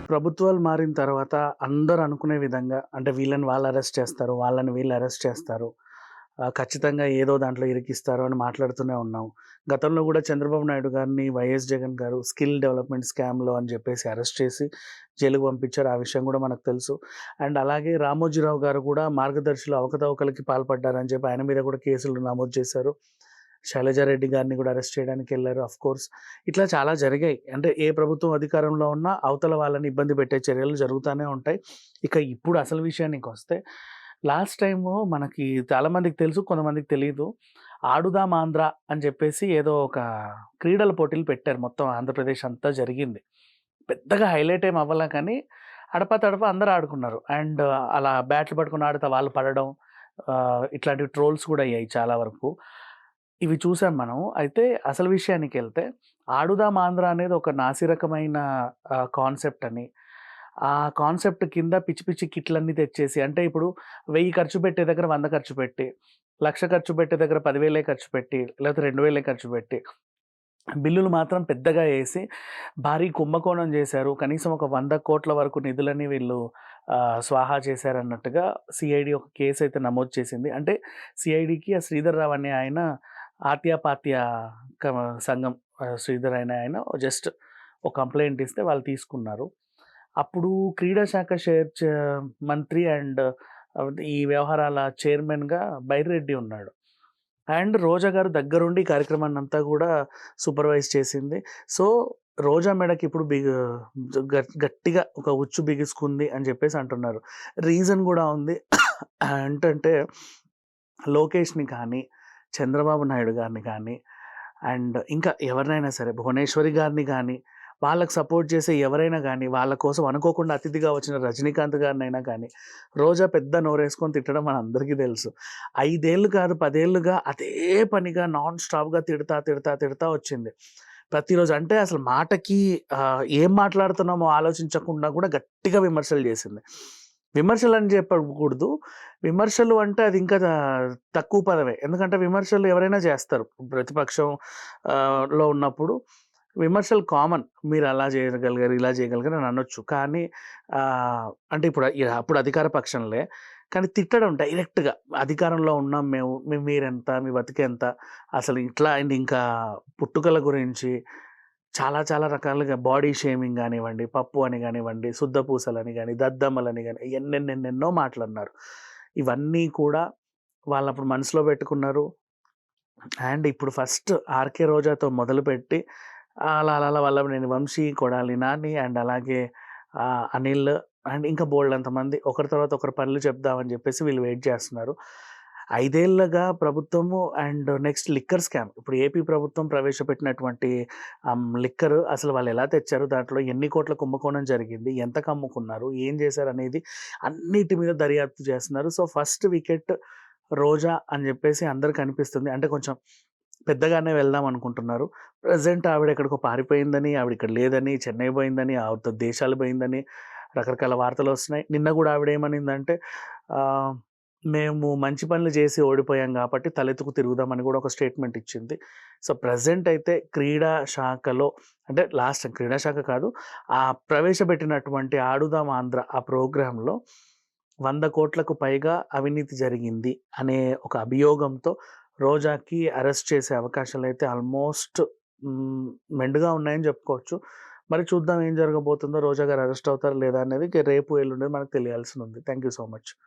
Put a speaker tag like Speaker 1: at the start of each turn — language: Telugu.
Speaker 1: ప్రభుత్వాలు మారిన తర్వాత అందరూ అనుకునే విధంగా అంటే వీళ్ళని వాళ్ళు అరెస్ట్ చేస్తారు. వాళ్ళని వీళ్ళు అరెస్ట్ చేస్తారు. ఖచ్చితంగా ఏదో దాంట్లో ఇరికిస్తారు అని మాట్లాడుతూనే ఉన్నాం. గతంలో గూడా చంద్రబాబు నాయుడు గారిని వైఎస్ జగన్ గారు స్కిల్ డెవలప్‌మెంట్ స్కామ్‌లో అని జెప్పేసి అరెస్ట్ చేసి జైలుకి పంపించారు. ఆ విషయం గూడా మనకు తెలుసు. అండ్ అలాగే రామోజీరావు గారు గూడా మార్గదర్శిలో అవకతవకలకి పాల్పడ్డారని చెప్పి ఆయన మీద కూడా కేసులు నమోదు చేశారు. శైలజారెడ్డి గారిని కూడా అరెస్ట్ చేయడానికెళ్లారు. ఆఫ్‌కోర్స్ ఇట్లా చాలా జరిగాయి. అంటే ఏ ప్రభుత్వం అధికారంలో ఉన్నా అవతల వాళ్ళని ఇబ్బంది పెట్టే చర్యలు జరుగుతానే ఉంటాయి. ఇక ఇప్పుడు అసలు విషయానికొస్తే లాస్ట్ టైము మనకి చాలా మందికి తెలుసు, కొంతమందికి తెలీదు. ఆడుదాం ఆంధ్ర అని చెప్పేసి ఏదో ఒక క్రీడల పోటీలు పెట్టారు. మొత్తం ఆంధ్రప్రదేశ్ అంతా జరిగింది. పెద్దగా హైలైట్ ఏమి అవ్వలా కానీ అడపాదడపా అందరూ ఆడుకున్నారు. అండ్ అలా బ్యాట్లు పట్టుకొని ఆడితే వాళ్ళు పడడం ఇట్లాంటివి ట్రోల్స్ కూడా అయ్యాయి చాలా వరకు. ఇవి చూసాం మనం. అయితే అసలు విషయానికెళ్తే 'ఆడుదాం ఆంధ్ర' అనేది ఒక నాసిరకమైన కాన్సెప్ట్ అని, ఆ కాన్సెప్ట్ కింద పిచ్చి పిచ్చి కిట్‌లన్నీ తెచ్చేసి అంటే ఇప్పుడు 1000 ఖర్చు పెట్టే దగ్గర 100 ఖర్చు పెట్టి, 1,00,000 ఖర్చు పెట్టే దగ్గర 10,000 ఖర్చు పెట్టి, లేకపోతే 2,000 ఖర్చు పెట్టి, బిల్లులు మాత్రం పెద్దగా ఏసి భారీ కుంభకోణం జేశారు. కనీసం ఒక 100,00,00,000 వరకు నిధులని వీళ్ళు స్వాహా చేశారన్నట్టుగా సీఐడీ ఒక కేసయితే నమోదు చేసింది. అంటే సీఐడీకి ఆ శ్రీధర్ రావు అనే ఆయన ఆట్యాపాట్య క సంఘం శ్రీధర్ అనే ఆయన జస్ట్ ఒక కంప్లెయింట్ ఇస్తే వాళ్ళు తీసుకున్నారు. అప్పుడు క్రీడా శాఖ మంత్రి అండ్ ఈ వ్యవహారాల చైర్మన్‌గా బైరెడ్డి ఉన్నాడు. అండ్ రోజా గారు దగ్గరుండి ఈ కార్యక్రమాన్నంతా గూడా సూపర్వైజ్ చేసింది. సో, రోజా మెడకి ఇప్పుడు గట్టిగా ఒక ఉచ్చు బిగుసుకుంది అని జెప్పేసి అంటున్నారు. రీజన్ గూడా ఉంది. ఏంటంటే లోకేష్‌ని కానీ, చంద్రబాబు నాయుడు గారిని కానీ, అండ్ ఇంకా ఎవరినైనా సరే భువనేశ్వరి గారిని గానీ, వాళ్ళకి సపోర్ట్ చేసే ఎవరైనా గానీ, వాళ్ళ కోసం అనుకోకుండా అతిథిగా వచ్చిన రజనీకాంత్ గారినైనా కానీ, రోజా పెద్ద నోరేసుకొని తిట్టడం మనందరికీ తెలుసు. 5 ఏళ్ళు కాదు 10 ఏళ్లుగా అదే పనిగా నాన్ స్టాప్‌గా తిడతా వచ్చింది. ప్రతిరోజు అంటే అసలు మాటకి ఏం మాట్లాడుతున్నామో ఆలోచించకుండా కూడా గట్టిగా విమర్శలు చేసింది. విమర్శలని చెప్పకూడదు. విమర్శలు అంటే అది ఇంకా తక్కువ పదవే. ఎందుకంటే విమర్శలు ఎవరైనా చేస్తారు. ప్రతిపక్షం లో ఉన్నప్పుడు విమర్శలు కామన్. మీరు అలా చేయగలిగారు, ఇలా చేయగలిగారు అని అనొచ్చు. కానీ అంటే అప్పుడు అధికార పక్షంలే. కానీ తిట్టడం డైరెక్ట్‌గా అధికారంలో ఉన్నాం మేము. మీరెంత? మీ బతుకెంత? అసలు ఇట్లా అండ్ ఇంకా పుట్టుకల గురించి చాలా చాలా రకాలుగా బాడీ షేమింగ్ గానివ్వండి, పప్పు అని గానివ్వండి, శుద్ధపూసలని గాని, దద్దమ్మలని గాని ఎన్నెన్నెన్నెన్నో మాటలన్నారు. ఇవన్నీ కూడా వాళ్ళప్పుడు మనసులో పెట్టుకున్నారు. అండ్ ఇప్పుడు ఫస్ట్ 'ఆర్‌కే రోజా'తో మొదలుపెట్టి అలా వల్లభనేని వంశీ, కొడాలి నాని అండ్ అలాగే అనిల్ అండ్ ఇంకా బోలెడంతమంది ఒకరి తర్వాత ఒకరు పనులు చెప్దామని చెప్పేసి వీళ్ళు వెయిట్ చేస్తున్నారు. 5 ఏళ్లుగా ప్రభుత్వము అండ్ నెక్స్ట్ లిక్కర్ స్కామ్. ఇప్పుడు ఏపీ ప్రభుత్వం ప్రవేశపెట్టినటువంటి లిక్కర్ అసలు వాళ్ళు ఎలా తెచ్చారు? దాంట్లో ఎన్ని కోట్ల కుంభకోణం జరిగింది? ఎంతకు అమ్ముకున్నారు? ఏం చేశారనేది అన్నిటి మీద దర్యాప్తు చేస్తున్నారు. సో, ఫస్ట్ వికెట్ రోజా అని చెప్పేసి అందరికి అనిపిస్తుంది. అంటే కొంచెం పెద్దగానే వెళ్దాం అనుకుంటున్నారు. ప్రెజెంట్ ఆవిడ ఎక్కడికో పారిపోయిందని, ఆవిడ ఇక్కడ లేదని, చెన్నై పోయిందని, ఆవిడతో దేశాలు పోయిందని రకరకాల వార్తలొస్తున్నాయి. నిన్న గూడా ఆవిడేమనిందంటే మేము మంచి పనులు చేసి ఓడిపోయాం కాబట్టి తలెత్తుకు తిరుగుదామని గూడా ఒక స్టేట్మెంట్ ఇచ్చింది. సో, ప్రెజెంట్ అయితే క్రీడా శాఖలో అంటే లాస్ట్ క్రీడా శాఖ కాదు, ప్రవేశపెట్టినటువంటి ఆడుదాం ఆంధ్ర ఆ ప్రోగ్రామ్‌లో 100,00,00,000కు పైగా అవినీతి జరిగింది అనే ఒక అభియోగంతో రోజాకి అరెస్ట్ చేసే అవకాశాలైతే ఆల్మోస్ట్ మెండుగా ఉన్నాయని చెప్పుకోవచ్చు. మరి చూద్దాం ఏం జరగబోతుందో. రోజా గారు అరెస్ట్ అవుతారా లేదా అనేది రేపు, ఎల్లుండి మనకు తెలియాల్సి ఉంది. Thank you so much.